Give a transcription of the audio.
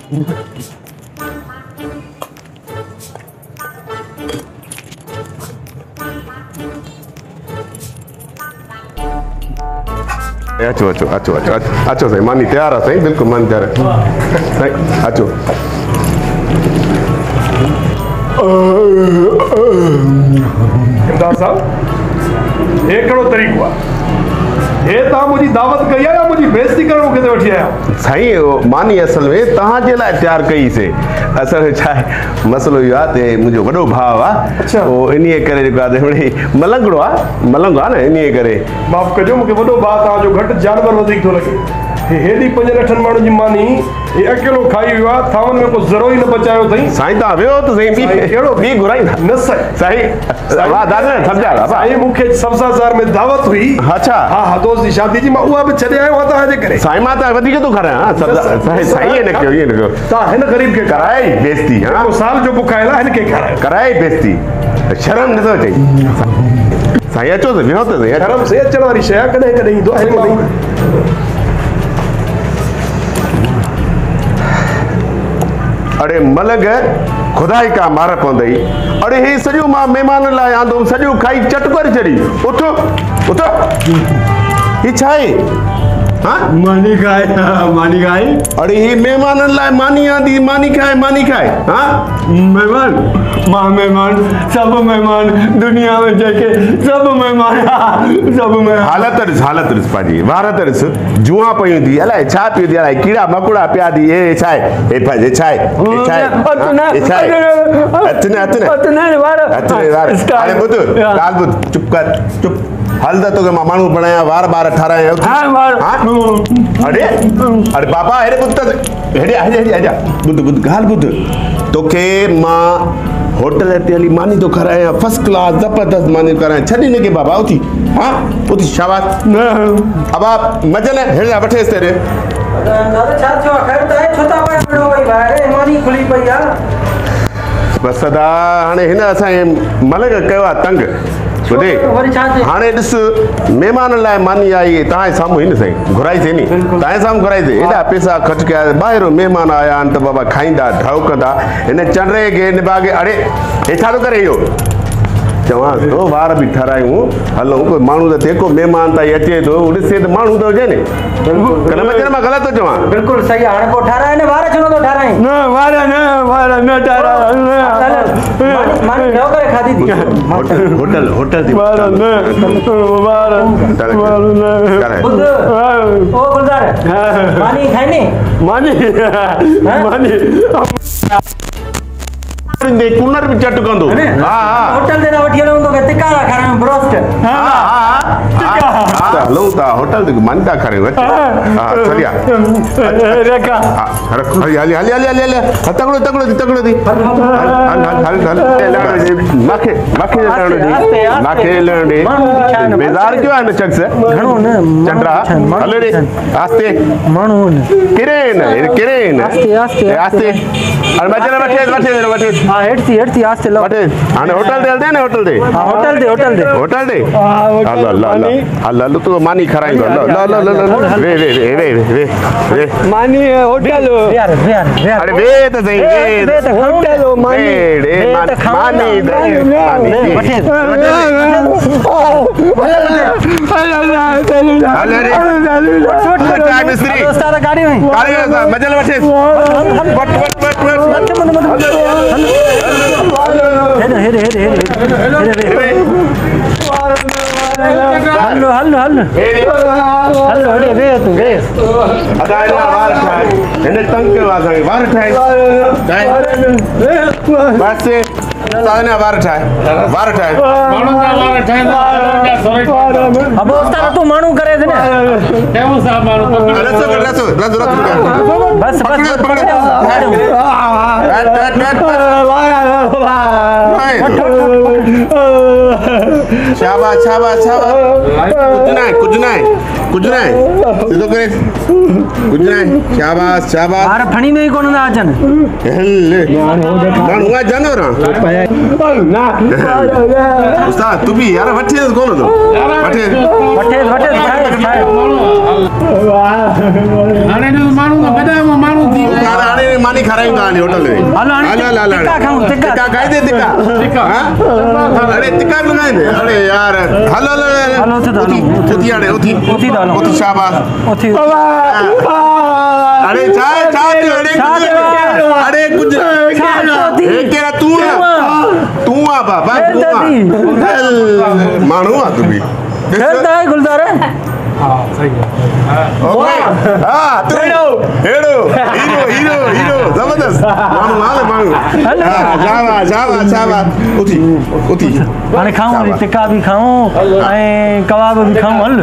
अचो अचो अचो अचो अचो साईं मानी तैयार है साईं बिल्कुल मानी तैयार है साईं अचो इमदाद साहब ये कड़ो तरीक़ो आहे ये ता मुझी दावत कई या मुझी बेइज्जती करण के वठी आया साईं मानी असल में तहां जे लाइ तैयार कई से असल में छा मसलो यो आहे ते मुझो वडो भाव आ अच्छा ओ इनी करे जेको आहे मलंगड़ो आ मलंग आ न इनी करे माफ कजो मुके वडो भाव ता जो घट जानवर वधिक तो लगे हेडी 5-8 माण्हू जी मानी ये अकेलो खाई वियो आहे थावन में को ज़रो ही न बचायो थई साईं ता वियो तो साईं केड़ो बी घुराईंदा न साईं वाह दादा समझा साईं मुखे सबसाजार में दावत हुई अच्छा हां हां दोस्त जी शादी जी मां उहा भी छडे आयो ता जे करे साईं मां ता वधिक तो खरा साईं ये न कयो ये न कयो ता हिन गरीब के कराई बेइज्जती हां को साल जो बुखायला हिन के कराई बेइज्जती शर्म न तो चई साईं अचो तो वियो तो शर्म से अचण वारी शय कदे कदे ईंदो आहे अरे मलंग खुदाई का मार पवंदई अरे हे सॼो मां महिमान लाइ आंदो सॼो खाई चट करे छॾी उठ उठ ही छा आहे हाँ मानी खाए अरे हे महिमाननि लाइ मानी आंदी मानी खाए हाँ मेहमान मां मेहमान सब मेहमान दुनिया में जेके सब मेहमान हालत ॾिस पंहिंजी वारत ॾिस जुआ पयूं थी अलाए छा पियो थी अलाए कीड़ा मकोड़ा पिया थी हे छा आहे चुप कर चुप हल तो के मानू बनाया वार बार ठाराया अरे अरे बाबा हेरे पुत्र हेरे आजा बुद्ध गाल बुद्ध तोखे मां होटल ते हली मानी तो कराया फर्स्ट क्लास जबरदस्त मानी कराया छडी ने के बाबा उठी हां उठी शाबाश अब आप मजल हेड़ा बैठे तेरे दादा छा छो खैर त छोटा पाए बड़ो भाई बाहर मानी खुली पई आ बस सदा हाने हिन असा मलंग कयो तंग ॿुधे हाणे ॾिस महिमान लाइ मानी आई तव्हांजे साम्हूं हिन साईं घुराई थिए नी तव्हांजे साम्हूं घुराई थिए हेॾा पैसा ख़र्च कया ॿाहिरों महिमान आया आहिनि त बाबा खाईंदा ढौकंदा हिन चंडे खे निभागे अड़े हे छा थो करे इहो चवां थो वार बि ठारायूं हलूं कोई माण्हू त जेको महिमान ताईं अचे थो ॾिसे त माण्हू त हुजे न कल मजर मां ग़लति थो चवां बिल्कुल सही हाणे को ठाराए न वार छो नथो ठाराए न वार न ठाराए मानी न करे खाधी थी होटल थी वार न बुद्ध ओ गुलजार मानी खाइने मानी कूलर भी चट कंदो होटल दे ना वठी हलूं तो टिक्का खारां ब्रोस्ट हलूं था होटल ते मानता करे हां चलिया रेखा हली तगड़ो दी हल माखे लड़े बेजार क्यों है न शख्स घणो न चंद्रा हल रे आस्ते मानू किरे न आस्ते अरे मजर बैठे हां हेठती आस्ते लो बैठे हां होटल दे ने होटल दे अल्लाह तू मानी खराई वे मानी होटल यार अरे वे तो सही वे होटल मानी मिस्त्री गाड़ी में मजल बैठे हलो रे तू रे अदाइला वार ठाए इने तंग के वार ठाए बस ताने वार ठाए मानू का वार ठाए अब उस्ताद तू मानू करे दे ना केमो सा मानू रस बस शाबाश कुछ नहीं सीधो करे कुछ नहीं शाबाश बार फणी में ही कोन ना अचन ले मानूआ जानवर उस्ताद तू भी यार वठे कोन तो वठे हाने मानू का बड़ा मानू थी हाने मानी मानी खराई गाली होटल में टिक्का खाऊं टिक्का खाई दे टिक्का हां अरे टिक्का लगाए दे अरे यार हलो उठी आड़े उठी शाबाश उठी अरे चाय अरे कुछ केरा तू आ बाबा मानू आ तू भी खेलता है गुलजार हाँ सही है ओके हाँ तू हीरो जबरदस्त मानू शाबाश उठी हाणे खाऊं टिक्का भी खाऊं कबाब भी खाऊं हल